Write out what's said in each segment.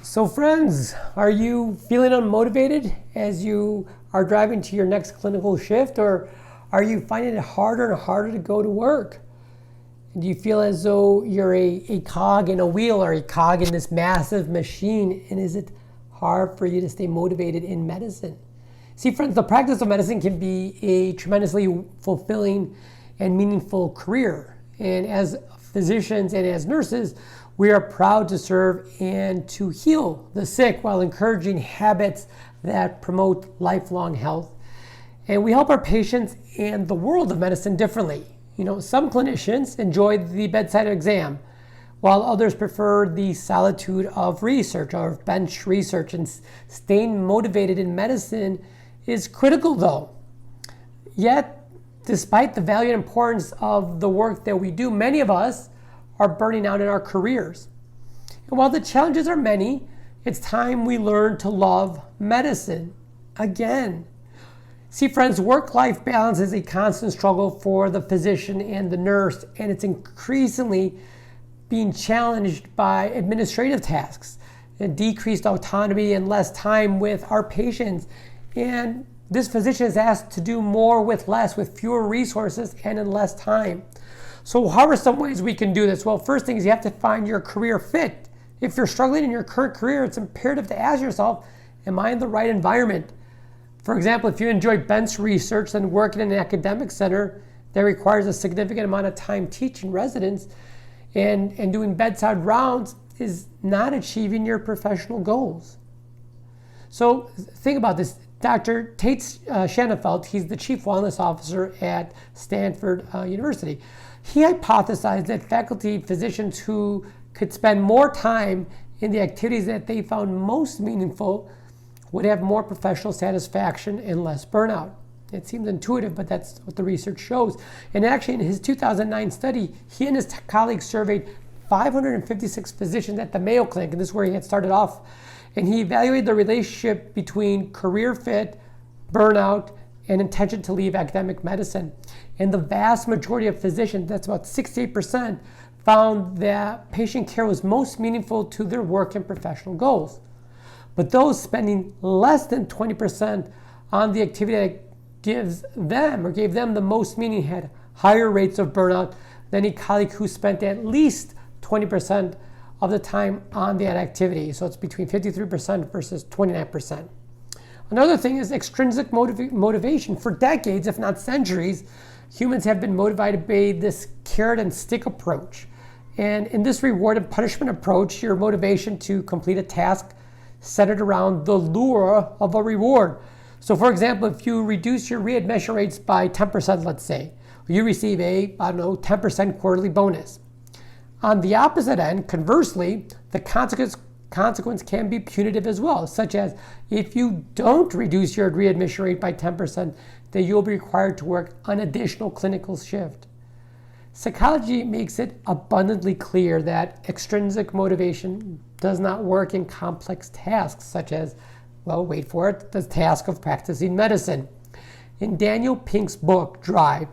So friends, are you feeling unmotivated as you are driving to your next clinical shift, or are you finding it harder and harder to go to work? Do you feel as though you're a cog in a wheel or a cog in this massive machine, and is it hard for you to stay motivated in medicine? See friends, the practice of medicine can be a tremendously fulfilling and meaningful career. And as physicians and as nurses, we are proud to serve and to heal the sick while encouraging habits that promote lifelong health. And we help our patients and the world of medicine differently. You know, some clinicians enjoy the bedside exam, while others prefer the solitude of research or bench research. And staying motivated in medicine is critical though. Yet, despite the value and importance of the work that we do, many of us are burning out in our careers. And while the challenges are many, it's time we learn to love medicine again. See friends, work-life balance is a constant struggle for the physician and the nurse, and it's increasingly being challenged by administrative tasks, and decreased autonomy and less time with our patients. And this physician is asked to do more with less, with fewer resources and in less time. So how are some ways we can do this? Well, first thing is you have to find your career fit. If you're struggling in your current career, it's imperative to ask yourself, am I in the right environment? For example, if you enjoy bench research and work in an academic center that requires a significant amount of time teaching residents and doing bedside rounds is not achieving your professional goals. So think about this. Dr. Tate Shanafelt, he's the Chief Wellness Officer at Stanford University. He hypothesized that faculty physicians who could spend more time in the activities that they found most meaningful would have more professional satisfaction and less burnout. It seems intuitive, but that's what the research shows. And actually, in his 2009 study, he and his colleagues surveyed 556 physicians at the Mayo Clinic, and this is where he had started off. And he evaluated the relationship between career fit, burnout, and intention to leave academic medicine. And the vast majority of physicians, that's about 68%, found that patient care was most meaningful to their work and professional goals. But those spending less than 20% on the activity that gives them or gave them the most meaning had higher rates of burnout than a colleague who spent at least 20% of the time on that activity. So it's between 53% versus 29%. Another thing is extrinsic motivation. For decades, if not centuries, humans have been motivated by this carrot and stick approach. And in this reward and punishment approach, your motivation to complete a task centered around the lure of a reward. So for example, if you reduce your readmission rates by 10%, let's say, you receive a, 10% quarterly bonus. On the opposite end, conversely, the consequence can be punitive as well, such as if you don't reduce your readmission rate by 10%, then you'll be required to work an additional clinical shift. Psychology makes it abundantly clear that extrinsic motivation does not work in complex tasks, such as, well, wait for it, the task of practicing medicine. In Daniel Pink's book, Drive,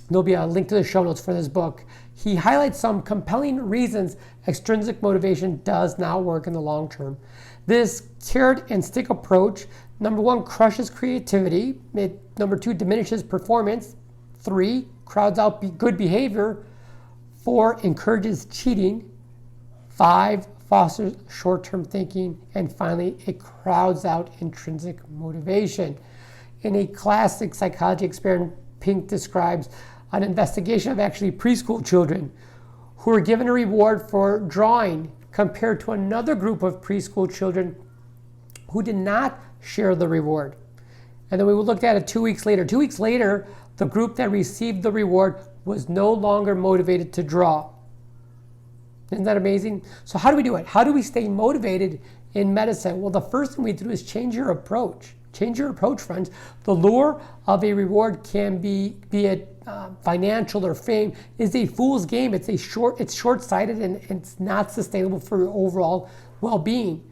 there'll be a link to the show notes for this book. He highlights some compelling reasons extrinsic motivation does not work in the long term. This carrot and stick approach, number one, crushes creativity. Number two, diminishes performance. 3, crowds out good behavior. 4, encourages cheating. 5, fosters short-term thinking. And finally, it crowds out intrinsic motivation. In a classic psychology experiment, Pink describes an investigation of actually preschool children who were given a reward for drawing compared to another group of preschool children who did not share the reward. And then we looked at it 2 weeks later. 2 weeks later, the group that received the reward was no longer motivated to draw. Isn't that amazing? So how do we do it? How do we stay motivated in medicine? Well, the first thing we do is change your approach. Change your approach, friends. The lure of a reward can be it financial or fame, is a fool's game. It's short-sighted and it's not sustainable for your overall well-being.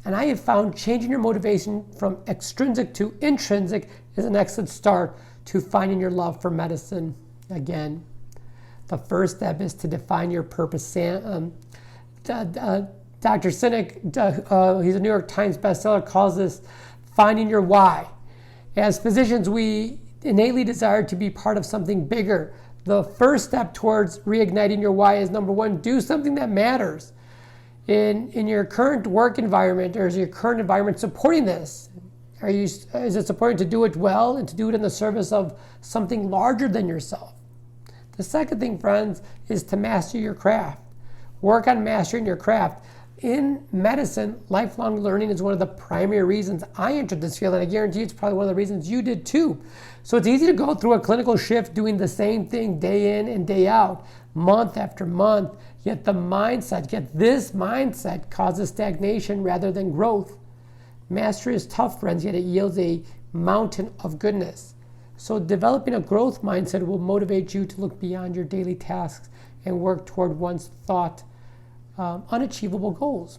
And I have found changing your motivation from extrinsic to intrinsic is an excellent start to finding your love for medicine again. The first step is to define your purpose. Dr. Sinek, he's a New York Times bestseller, calls this finding your why. As physicians, we innately desire to be part of something bigger. The first step towards reigniting your why is, number one, do something that matters. In your current work environment, or is your current environment supporting this? Is it supporting to do it well and to do it in the service of something larger than yourself? The second thing, friends, is to master your craft. Work on mastering your craft. In medicine, lifelong learning is one of the primary reasons I entered this field, and I guarantee it's probably one of the reasons you did too. So it's easy to go through a clinical shift doing the same thing day in and day out, month after month, yet this mindset causes stagnation rather than growth. Mastery is tough, friends, yet it yields a mountain of goodness. So developing a growth mindset will motivate you to look beyond your daily tasks and work toward once thought unachievable goals.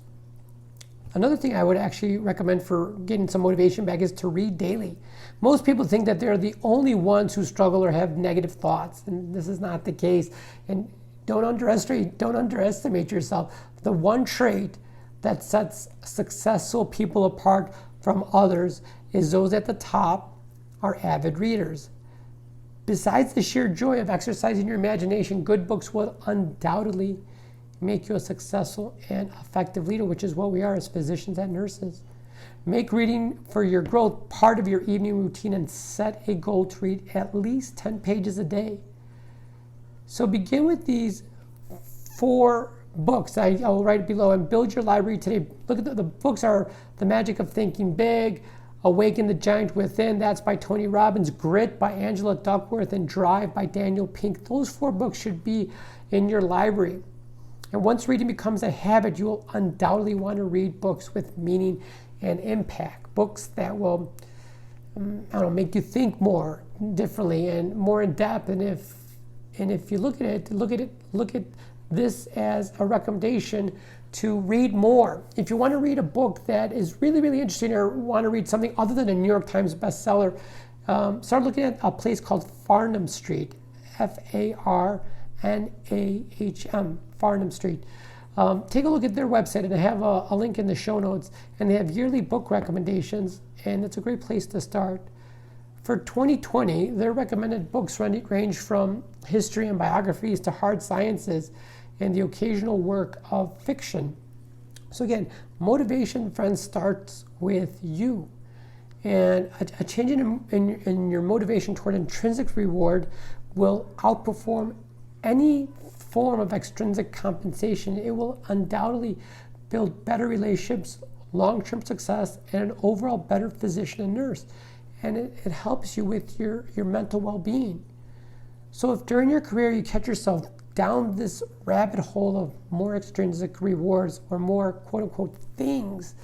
Another thing I would actually recommend for getting some motivation back is to read daily. Most people think that they're the only ones who struggle or have negative thoughts, and this is not the case. And don't underestimate yourself. The one trait that sets successful people apart from others is those at the top are avid readers. Besides the sheer joy of exercising your imagination, good books will undoubtedly make you a successful and effective leader, which is what we are as physicians and nurses. Make reading for your growth part of your evening routine and set a goal to read at least 10 pages a day. So begin with these 4 books. I will write below, and build your library today. Look at the books are The Magic of Thinking Big, Awaken the Giant Within, that's by Tony Robbins, Grit by Angela Duckworth, and Drive by Daniel Pink. Those 4 books should be in your library. And once reading becomes a habit, you will undoubtedly want to read books with meaning and impact. Books that will, make you think more differently and more in depth. And if you look at this as a recommendation to read more. If you want to read a book that is really, really interesting, or want to read something other than a New York Times bestseller, start looking at a place called Farnam Street, Farnam, Farnam Street. Take a look at their website, and I have a link in the show notes, and they have yearly book recommendations, and it's a great place to start. For 2020, their recommended books range from history and biographies to hard sciences and the occasional work of fiction. So again, motivation, friends, starts with you. And a change in your motivation toward intrinsic reward will outperform any form of extrinsic compensation. It will undoubtedly build better relationships, long-term success, and an overall better physician and nurse. And it helps you with your mental well-being. So if during your career you catch yourself down this rabbit hole of more extrinsic rewards or more quote-unquote things,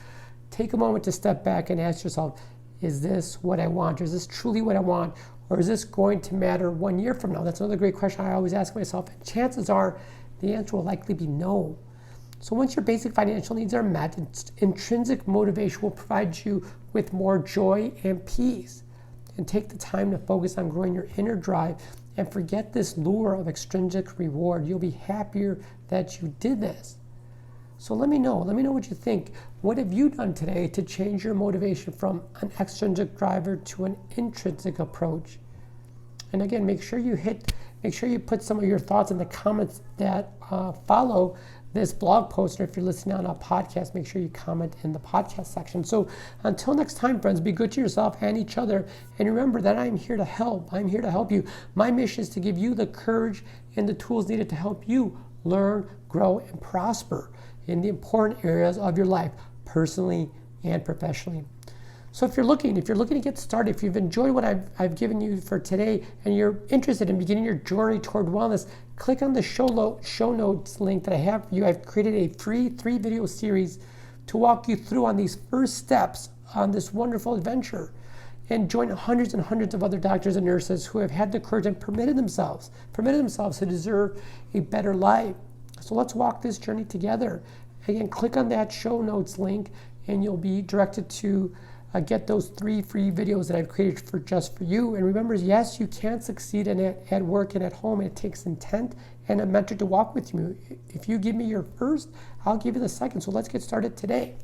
take a moment to step back and ask yourself, is this what I want? Is this truly what I want? Or is this going to matter 1 year from now? That's another great question I always ask myself. And chances are the answer will likely be no. So once your basic financial needs are met, intrinsic motivation will provide you with more joy and peace. And take the time to focus on growing your inner drive and forget this lure of extrinsic reward. You'll be happier that you did this. So let me know what you think. What have you done today to change your motivation from an extrinsic driver to an intrinsic approach? And again, make sure you put some of your thoughts in the comments that follow this blog post, or if you're listening on a podcast, make sure you comment in the podcast section. So until next time, friends, be good to yourself and each other. And remember that I'm here to help. I'm here to help you. My mission is to give you the courage and the tools needed to help you learn, grow, and prosper in the important areas of your life, personally and professionally. So if you're looking to get started, if you've enjoyed what I've given you for today and you're interested in beginning your journey toward wellness, click on the show notes link that I have for you. I've created a free 3-video series to walk you through on these first steps on this wonderful adventure, and join hundreds and hundreds of other doctors and nurses who have had the courage and permitted themselves to deserve a better life. So let's walk this journey together. Again, click on that show notes link and you'll be directed to get those 3 free videos that I've created for you. And remember, yes, you can succeed at work and at home. It takes intent and a mentor to walk with you. If you give me your first, I'll give you the second. So let's get started today.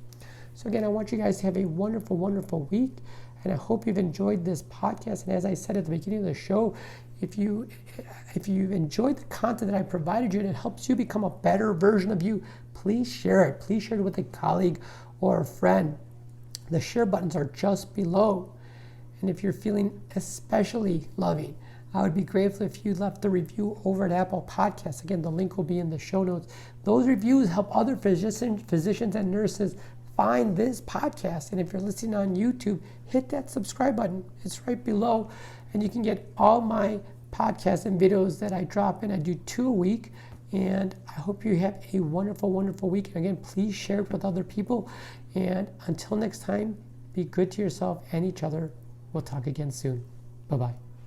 So again, I want you guys to have a wonderful, wonderful week. And I hope you've enjoyed this podcast. And as I said at the beginning of the show, if you've enjoyed the content that I provided you and it helps you become a better version of you, please share it. Please share it with a colleague or a friend. The share buttons are just below. And if you're feeling especially loving, I would be grateful if you left a review over at Apple Podcasts. Again, the link will be in the show notes. Those reviews help other physicians and nurses find this podcast. And if you're listening on YouTube, hit that subscribe button. It's right below. And you can get all my podcasts and videos that I drop in. I do 2 a week. And I hope you have a wonderful, wonderful week. And again, please share it with other people. And until next time, be good to yourself and each other. We'll talk again soon. Bye-bye.